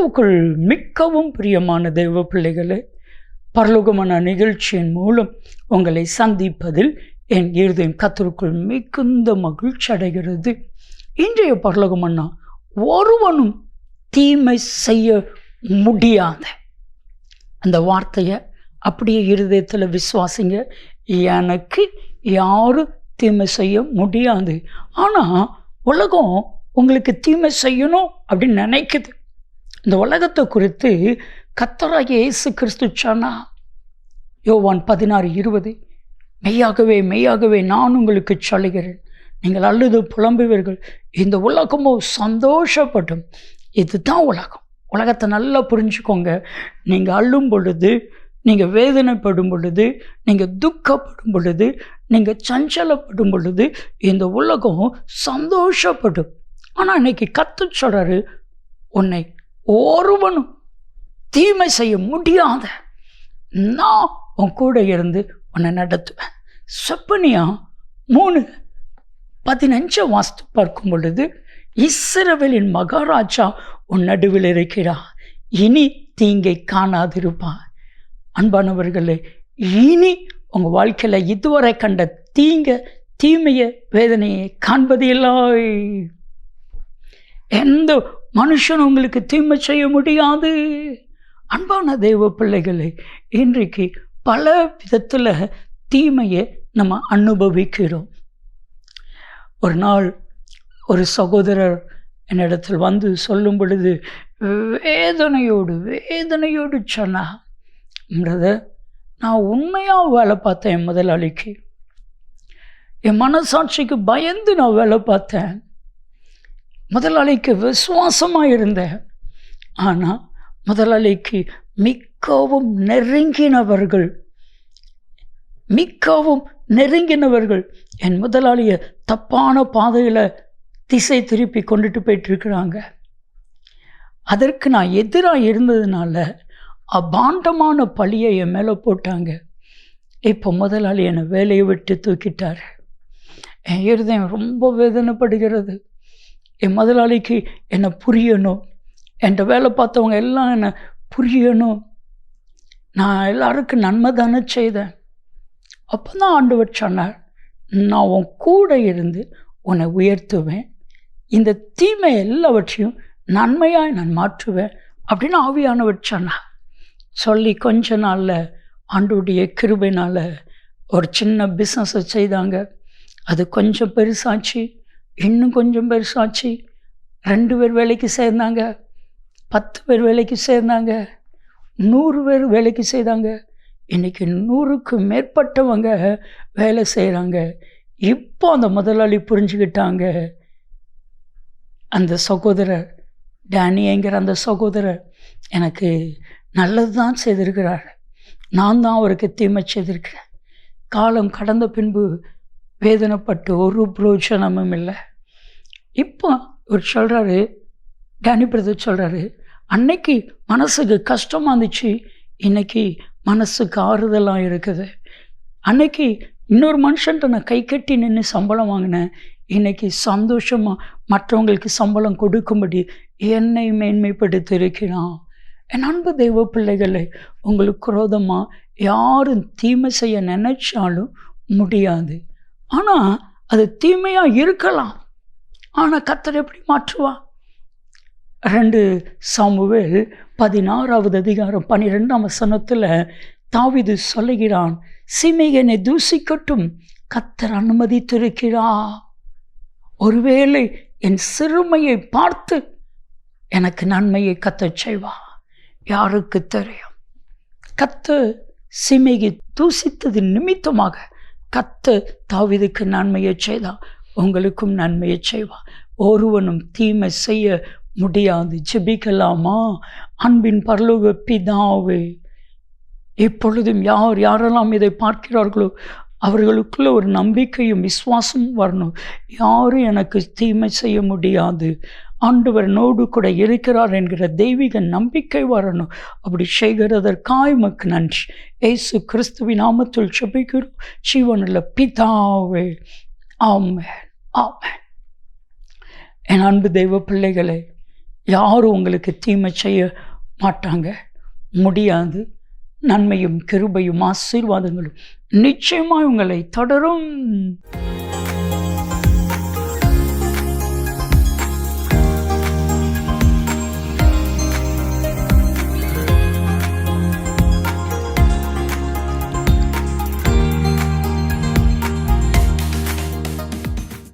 கிறிஸ்துவுக்குள் மிகவும் பிரியமான தெய்வ பிள்ளைகளே, பரலோகமான நிகழ்ச்சியின் மூலம் உங்களை சந்திப்பதில் என் இருதயம் கர்த்தருக்குள் மிகுந்த மகிழ்ச்சி அடைகிறது. இன்றைய பரலோகமன்னா, ஒருவனும் தீமை செய்ய முடியாத அந்த வார்த்தையை அப்படியே இருதயத்தில் விசுவாசிங்க. எனக்கு யாரும் தீமை செய்ய முடியாது. ஆனால் உலகம் உங்களுக்கு தீமை செய்யணும் அப்படின்னு நினைக்குது. இந்த உலகத்தை குறித்து கர்த்தராகிய இயேசு கிறிஸ்து சொன்னார். யோவான் 16:20, மெய்யாகவே மெய்யாகவே நான் உங்களுக்கு சொல்லுகிறேன், நீங்கள் அழுது புலம்புவீர்கள், இந்த உலகமோ சந்தோஷப்படும். இதுதான் உலகம். உலகத்தை நல்லா புரிஞ்சுக்கோங்க. நீங்கள் அழும் பொழுது, நீங்கள் வேதனைப்படும் பொழுது, நீங்கள் துக்கப்படும் பொழுது, நீங்கள் சஞ்சலப்படும் பொழுது இந்த உலகம் சந்தோஷப்படும். ஆனால் இன்னைக்கு கர்த்தர் சொல்றாரு, உன்னை ஒருவனும் தீமை செய்ய முடியாத நான் உன் கூட இருந்து உன்னை நடத்துவேன். செப்பனியா 3:15 வாஸ்து பார்க்கும் பொழுது, இஸ்ரவேலின் மகாராஜா உன் நடுவில் இருக்கிறார், இனி தீங்கை காணாதிருப்பான். அன்பானவர்களே, இனி உங்கள் வாழ்க்கையில் இதுவரை கண்ட தீமையை வேதனையை காண்பதில்லை. எந்த மனுஷன் உங்களுக்கு தீமை செய்ய முடியாது. அன்பான தெய்வ பிள்ளைகளே, இன்றைக்கு பல விதத்தில் தீமையை நம்ம அனுபவிக்கிறோம். ஒரு நாள் ஒரு சகோதரர் என்னிடத்தில் வந்து சொல்லும் பொழுது வேதனையோடு சொன்னா, பிரதர், நான் உண்மையாக வேலை பார்த்தேன். என் முதலாளிக்கு, என் மனசாட்சிக்கு பயந்து நான் வேலை பார்த்தேன். முதலாளிக்கு விசுவாசமாக இருந்தேன். ஆனால் முதலாளிக்கு மிகவும் நெருங்கினவர்கள் என் முதலாளியை தப்பான பாதையில் திசை திருப்பி கொண்டுட்டு போயிட்டுருக்குறாங்க. அதற்கு நான் எதிராக இருந்ததுனால அபாண்டமான பழியை என் மேலே போட்டாங்க. இப்போ முதலாளி என்னை வேலையை விட்டு தூக்கிட்டார். என் இருதயம் ரொம்ப வேதனைப்படுகிறது. என் முதலாளிக்கு என்னை புரியணும், என்கிட்ட வேலை பார்த்தவங்க எல்லாம் என்னை புரியணும். நான் எல்லாருக்கும் நன்மை தானே செய்தேன். அப்போ தான் ஆண்டவர் சொன்னார், நான் உன் கூட இருந்து உன்னை உயர்த்துவேன், இந்த தீமை எல்லாவற்றையும் நன்மையாக நான் மாற்றுவேன் அப்படின்னு ஆவியானவர் சொன்னார். சொல்லி கொஞ்ச நாளில் ஆண்டவருடைய கிருபையினால் ஒரு சின்ன பிஸ்னஸை செய்தாங்க. அது கொஞ்சம் பெருசாச்சு, இன்னும் கொஞ்சம் பெருசாச்சு. 2 பேர் வேலைக்கு சேர்ந்தாங்க, 10 பேர் வேலைக்கு சேர்ந்தாங்க, 100 பேர் வேலைக்கு செய்தாங்க. இன்றைக்கி 100க்கு மேற்பட்டவங்க வேலை செய்கிறாங்க. இப்போ அந்த முதலாளி புரிஞ்சுக்கிட்டாங்க, அந்த சகோதரர் டேனிங்கிற அந்த சகோதரர் எனக்கு நல்லது தான் செய்திருக்கிறார், நான் தான் அவருக்கு தீமை செய்திருக்கிறேன். காலம் கடந்த பின்பு வேதனைப்பட்டு ஒரு பிரயோஜனமும் இல்லை. இப்போ ஒரு சொல்கிறாரு, டேனி பிரதர் சொல்கிறாரு, அன்னைக்கு மனசுக்கு கஷ்டமாக இருந்துச்சு, இன்னைக்கு மனசுக்கு ஆறுதலாக இருக்குது. அன்னைக்கு இன்னொரு மனுஷன்ட்ட நான் கை கட்டி நின்று சம்பளம் வாங்கினேன், இன்னைக்கு சந்தோஷமாக மற்றவங்களுக்கு சம்பளம் கொடுக்கும்படி என்னை மேன்மைப்படுத்தி இருக்கிறான். என் அன்பு தெய்வ பிள்ளைகளை, உங்களுக்கு விரோதமாக யாரும் தீமை செய்ய நினைச்சாலும் முடியாது. ஆனால் அது தீமையாக இருக்கலாம். ஆனால் கர்த்தர் எப்படி மாற்றுவா? 2 சாமுவேல் 16வது அதிகாரம் 12ஆம் வசனத்தில் தாவீது சொல்லுகிறான், சீமையனை தூசிக்கட்டும், கர்த்தர் அனுமதித்திருக்கிறார். ஒருவேளை என் சிறுமையை பார்த்து எனக்கு நன்மையை கர்த்தர் செய்வா, யாருக்கு தெரியும்? கர்த்தர் சீமையை தூசித்தது நிமித்தமாக கர்த்தர் தாவீதுக்கு நன்மையை செய்தா, உங்களுக்கும் நன்மையை செய்வா. ஒருவனும் தீமை செய்ய முடியாது. ஜெபிக்கலாமா? அன்பின் பரலோக பிதாவே, இப்பொழுதும் யாரெல்லாம் இதை பார்க்கிறார்களோ அவர்களுக்குள்ள ஒரு நம்பிக்கையும் விசுவாசமும் வரணும். யாரும் எனக்கு தீமை செய்ய முடியாது, ஆண்டவர் நோடு கூட இருக்கிறார் என்கிற தெய்வீக நம்பிக்கை வரணும். அப்படி செய்கிறதற்காய் உமக்கு நன்றி. இயேசு கிறிஸ்துவின் நாமத்தில் ஜெபிக்கிறோம் ஜீவனுள்ள பிதாவே, ஆமென், ஆமென். என் அன்பு தெய்வ பிள்ளைகளே, யாரும் உங்களுக்கு தீமை செய்ய மாட்டாங்க, முடியாது. நன்மையும் கிருபையும் ஆசீர்வாதங்களும் நிச்சயமாய் உங்களை தொடரும்.